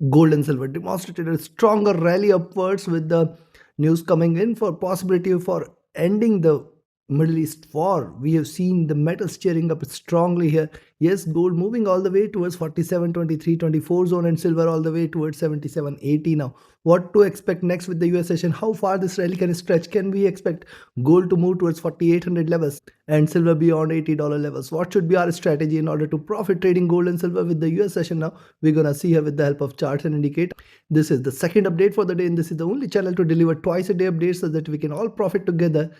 Gold and silver demonstrated a stronger rally upwards with the news coming in for possibility for ending the Middle East war. We have seen the metals cheering up strongly here. Yes, gold moving all the way towards 47, 23, 24 zone and silver all the way towards 77, 80 now. What to expect next with the US session? How far this rally can stretch? Can we expect gold to move towards 4800 levels and silver beyond $80 levels? What should be our strategy in order to profit trading gold and silver with the US session now? We're gonna see here with the help of charts and indicators. This is the second update for the day, and this is the only channel to deliver twice a day updates so that we can all profit together.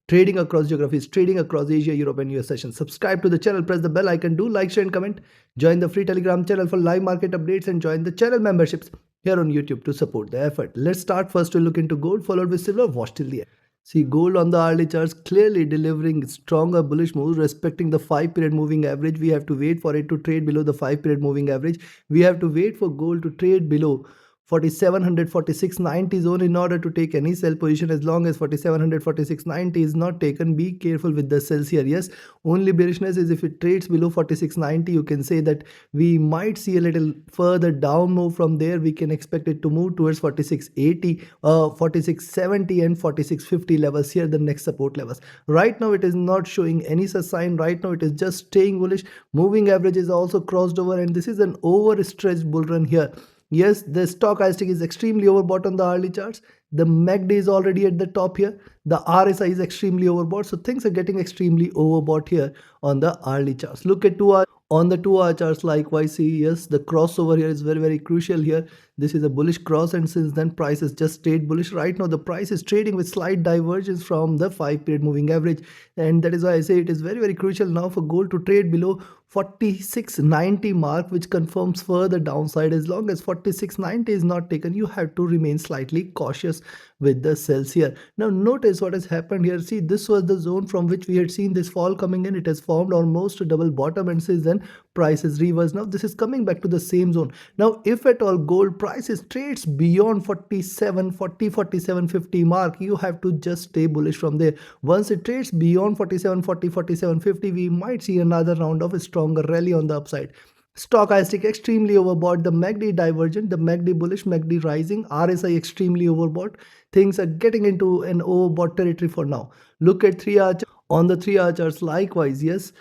Trading across geographies, trading across Asia, Europe, and US sessions. Subscribe to the channel, press the bell icon, do like, share, and comment. Join the free Telegram channel for live market updates and join the channel memberships here on YouTube to support the effort. Let's start first to look into gold, followed with silver. Watch till the end. See, gold on the hourly charts clearly delivering stronger bullish moves respecting the 5-period moving average. We have to wait for it to trade below the 5-period moving average. We have to wait for gold to trade below 4700 4690 zone in order to take any sell position. As long as 4700 4690 is not taken, be careful with the sells here. Yes, only bearishness is if it trades below 4690. You can say that we might see a little further down move from there. We can expect it to move towards 4680 4670 and 4650 levels here, the next support levels. Right now it is not showing any such sign. Right now it is just staying bullish. Moving average is also crossed over, and this is an overstretched bull run here. Yes, the stochastic is extremely overbought on the hourly charts. The MACD is already at the top here. The RSI is extremely overbought. So things are getting extremely overbought here on the hourly charts. Look at 2 hour. On the 2-hour charts, likewise, see, yes, the crossover here is very, very crucial here. This is a bullish cross, and since then, price has just stayed bullish. Right now, the price is trading with slight divergence from the 5-period moving average. And that is why I say it is very, very crucial now for gold to trade below 4690 mark, which confirms further downside. As long as 4690 is not taken, you have to remain slightly cautious with the sells here. Now notice what has happened here. See, this was the zone from which we had seen this fall coming in. It has formed almost a double bottom, and since then price is reversed. Now this is coming back to the same zone. Now if at all gold prices trades beyond 4750 mark, you have to just stay bullish from there. Once it trades beyond 4750 we might see another round of a stronger rally on the upside. Stochastic extremely overbought, the MACD divergent, the MACD bullish, MACD rising, RSI extremely overbought. Things are getting into an overbought territory for now. Look at 3-hour on the 3-hour charts, likewise, yes,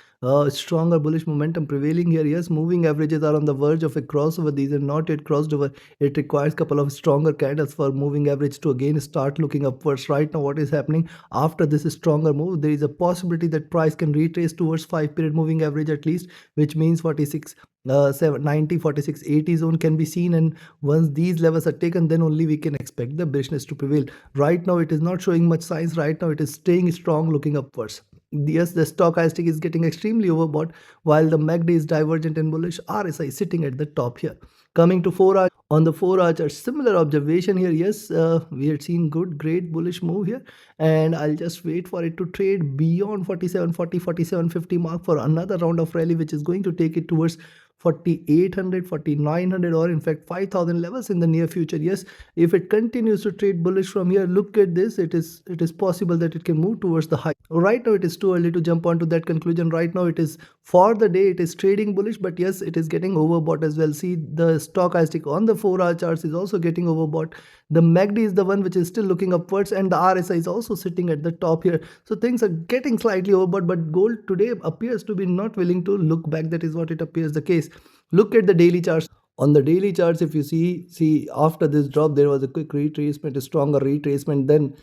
stronger bullish momentum prevailing here. Yes, moving averages are on the verge of a crossover. These are not yet crossed over. It requires a couple of stronger candles for moving average to again start looking upwards. Right now, what is happening after this stronger move, there is a possibility that price can retrace towards 5-period moving average at least, which means 46 90 46 80 zone can be seen, and once these levels are taken, then only we can expect the bearishness to prevail. Right now it is not showing much signs. Right now it is staying strong looking upwards. Yes, the stochastic is getting extremely overbought while the MACD is divergent and bullish. RSI sitting at the top here. Coming to 4 hour, on the 4-hour chart, similar observation here. Yes, we had seen great bullish move here, and I'll just wait for it to trade beyond 4740 4750 mark for another round of rally, which is going to take it towards 4800 4900 or in fact 5000 levels in the near future. Yes, if it continues to trade bullish from here, look at this, it is possible that it can move towards the high. Right now it is too early to jump onto that conclusion. Right now it is, for the day it is trading bullish, but yes, it is getting overbought as well. See, the stochastic on the 4-hour charts is also getting overbought. The MACD is the one which is still looking upwards, and the RSI is also sitting at the top here. So things are getting slightly overbought, but gold today appears to be not willing to look back. That is what it appears the case. Look at the daily charts. On the daily charts, if you see after this drop, there was a quick retracement, a stronger retracement, then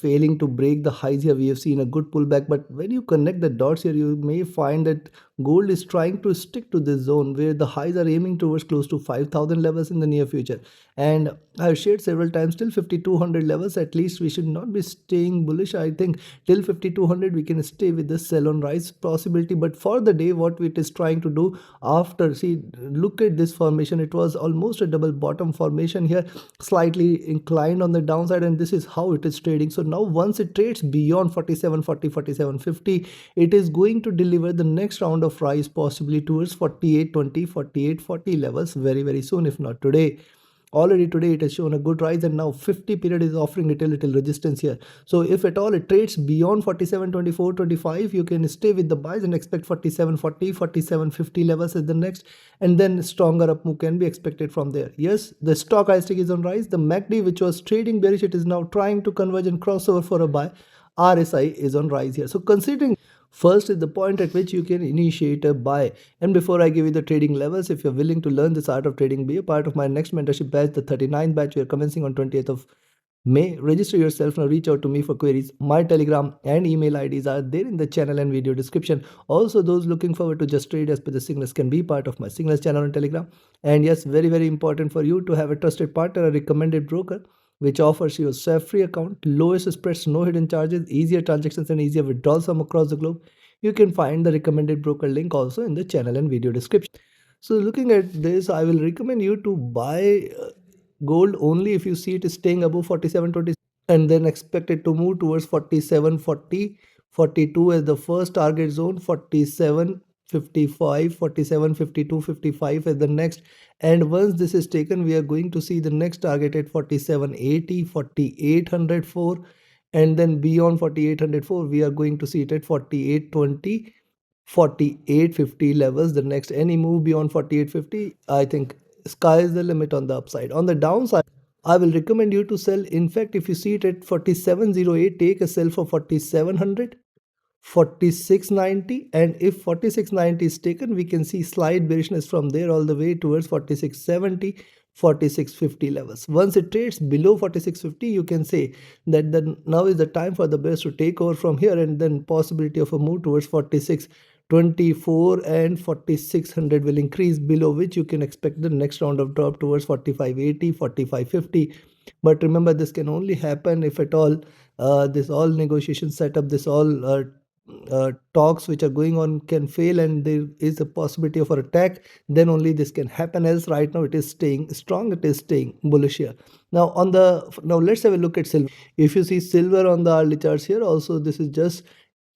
failing to break the highs here, we have seen a good pullback. But when you connect the dots here, you may find that gold is trying to stick to this zone where the highs are aiming towards close to 5000 levels in the near future. And I've shared several times, till 5200 levels at least we should not be staying bullish. I think till 5200 we can stay with the sell on rise possibility. But for the day, what it is trying to do after, see, look at this formation. It was almost a double bottom formation here, slightly inclined on the downside, and this is how it is trading. So now once it trades beyond 4740 4750, it is going to deliver the next round of rise possibly towards 4820 4840 levels very, very soon, if not today. Already today it has shown a good rise, and now 50 period is offering it a little resistance here. So if at all it trades beyond 47.24.25, you can stay with the buys and expect 47.40, 47.50 levels as the next, and then stronger up move can be expected from there. Yes, the stochastic is on rise. The MACD, which was trading bearish, it is now trying to converge and crossover for a buy. RSI is on rise here. So considering first is the point at which you can initiate a buy. And before I give you the trading levels, if you're willing to learn this art of trading, be a part of my next mentorship batch, the 39th batch. We are commencing on 20th of May. Register yourself now. Reach out to me for queries. My Telegram and email IDs are there in the channel and video description. Also, those looking forward to just trade as per the signals can be part of my signals channel on Telegram. And yes, very, very important for you to have a trusted partner, a recommended broker, which offers you a swap-free account, lowest spreads, no hidden charges, easier transactions, and easier withdrawals from across the globe. You can find the recommended broker link also in the channel and video description. So looking at this, I will recommend you to buy gold only if you see it is staying above 47.20 and then expect it to move towards 47.40, 42 as the first target zone, 47.55, 47.52, 55 as the next. And once this is taken, we are going to see the next target at 47.80, 4804, and then beyond 4804 we are going to see it at 4820, 4850 levels. The next any move beyond 4850, I think sky is the limit on the upside. On the downside, I will recommend you to sell. In fact, if you see it at 4708, take a sell for 4700, 4690, and if 4690 is taken, we can see slight bearishness from there all the way towards 4670, 4650 levels. Once it trades below 4650, you can say that then now is the time for the bears to take over from here, and then possibility of a move towards 4624 and 4600 will increase, below which you can expect the next round of drop towards 4580, 4550. But remember, this can only happen if at all this all negotiation setup, this all talks which are going on can fail and there is a possibility of an attack, then only this can happen. Else right now it is staying strong, it is staying bullish here. Now let's have a look at silver. If you see silver on the hourly charts here also, this is just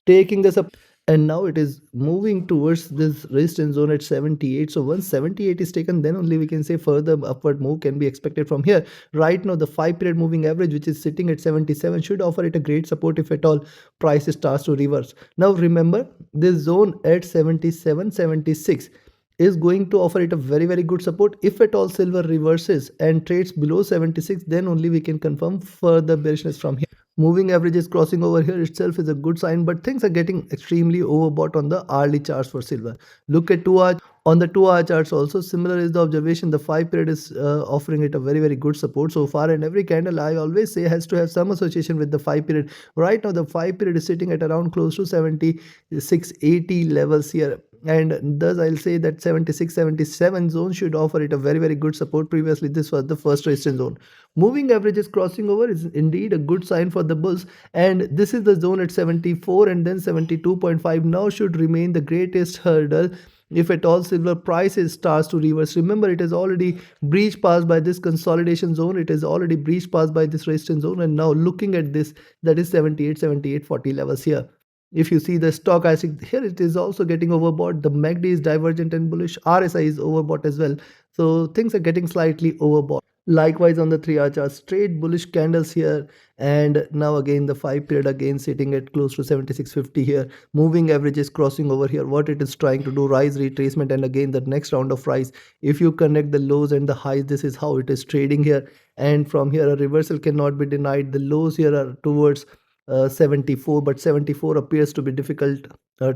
taking this up, and now it is moving towards this resistance zone at 78. So once 78 is taken, then only we can say further upward move can be expected from here. Right now the 5-period moving average, which is sitting at 77, should offer it a great support if at all price starts to reverse. Now remember, this zone at 77, 76 is going to offer it a very, very good support. If at all silver reverses and trades below 76, then only we can confirm further bearishness from here. Moving averages crossing over here itself is a good sign, but things are getting extremely overbought on the hourly charts for silver. Look at 2 hour. On the 2 hour charts also, similar is the observation. The 5-period is offering it a very, very good support so far, and every candle I always say has to have some association with the 5-period. Right now the 5-period is sitting at around close to 76, 80 levels here, and thus I'll say that 76, 77 zone should offer it a very, very good support. Previously this was the first resistance zone. Moving averages crossing over is indeed a good sign for the bulls, and this is the zone at 74 and then 72.5 now should remain the greatest hurdle if at all silver prices starts to reverse. Remember, it is already breached past by this consolidation zone, it is already breached past by this resistance zone, and now looking at this, that is 78, 78, 40 levels here. If you see the stochastic here, it is also getting overbought. The MACD is divergent and bullish. RSI is overbought as well. So things are getting slightly overbought. Likewise on the 3 hour chart, straight bullish candles here, and now again the 5-period again sitting at close to 76.50 here. Moving averages crossing over here. What it is trying to do, rise retracement, and again the next round of rise. If you connect the lows and the highs, this is how it is trading here, and from here a reversal cannot be denied. The lows here are towards 74, but 74 appears to be difficult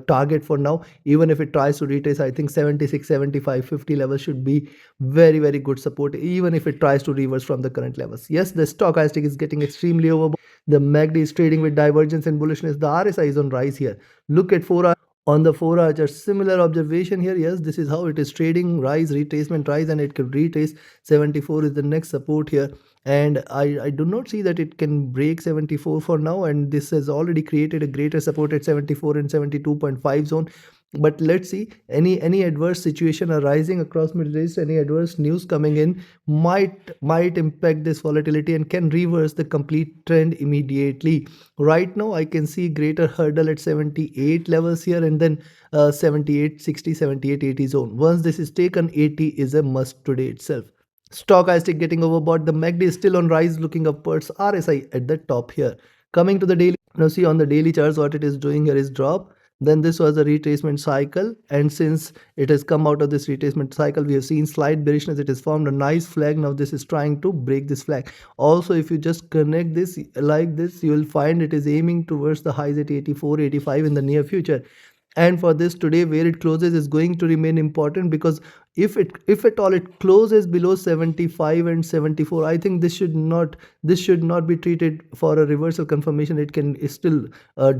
target for now. Even if it tries to retrace, I think 76, 75, 50 levels should be very, very good support, even if it tries to reverse from the current levels. Yes, the stochastic is getting extremely overbought. The MACD is trading with divergence and bullishness. The RSI is on rise here. Look at 4 hour. On the 4 hour chart, similar observation here. Yes, this is how it is trading, rise, retracement, rise, and it could retrace. 74 is the next support here, and I do not see that it can break 74 for now, and this has already created a greater support at 74 and 72.5 zone. But let's see, any adverse situation arising across Middle East, any adverse news coming in might impact this volatility and can reverse the complete trend immediately. Right now I can see greater hurdle at 78 levels here, and then 78 60, 78 80 zone. Once this is taken, 80 is a must today itself. Stochastic getting overbought. The MACD is still on rise, looking upwards. RSI at the top here. Coming to the daily, now see on the daily charts what it is doing here is drop. Then this was a retracement cycle, and since it has come out of this retracement cycle, we have seen slight bearishness. It has formed a nice flag. Now this is trying to break this flag. Also, if you just connect this like this, you will find it is aiming towards the highs at 84, 85 in the near future. And for this today, where it closes is going to remain important, because if at all it closes below 75 and 74, I think this should not be treated for a reversal confirmation. It can still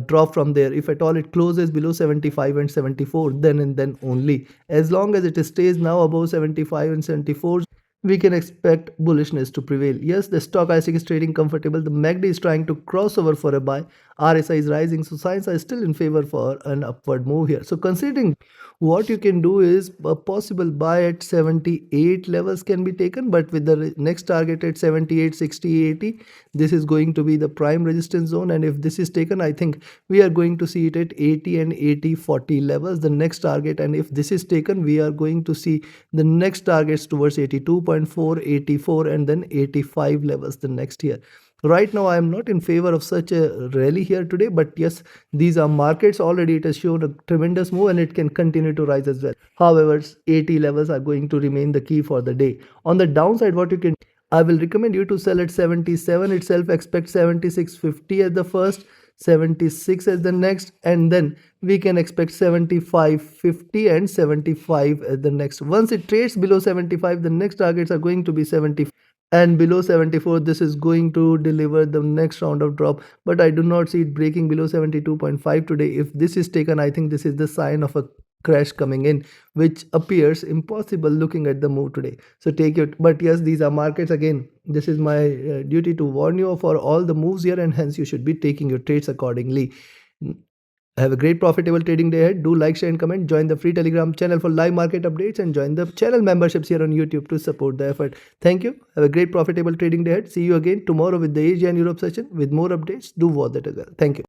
drop from there. If at all it closes below 75 and 74, then and then only. As long as it stays now above 75 and 74, we can expect bullishness to prevail. Yes, the stochastic is trading comfortable. The MACD is trying to cross over for a buy. RSI is rising, so signs are still in favor for an upward move here. So considering, what you can do is a possible buy at 78 levels can be taken, but with the next target at 78, 60, 80, this is going to be the prime resistance zone. And if this is taken, I think we are going to see it at 80 and 80, 40 levels, the next target. And if this is taken, we are going to see the next targets towards 82.4, 84, and then 85 levels the next year. Right now, I am not in favor of such a rally here today, but yes, these are markets. Already it has shown a tremendous move and it can continue to rise as well. However, 80 levels are going to remain the key for the day. On the downside, what you can, I will recommend you to sell at 77 itself. Expect 76.50 as the first, 76 as the next, and then we can expect 75.50 and 75 as the next. Once it trades below 75, the next targets are going to be 70, and below 74, this is going to deliver the next round of drop. But I do not see it breaking below 72.5 today. If this is taken, I think this is the sign of a crash coming in, which appears impossible looking at the move today. So take it. But yes, these are markets. Again, this is my duty to warn you for all the moves here, and hence you should be taking your trades accordingly. Have a great profitable trading day ahead. Do like, share, and comment. Join the free Telegram channel for live market updates, and join the channel memberships here on YouTube to support the effort. Thank you. Have a great profitable trading day ahead. See you again tomorrow with the Asia and Europe session with more updates. Do watch that as well. Thank you.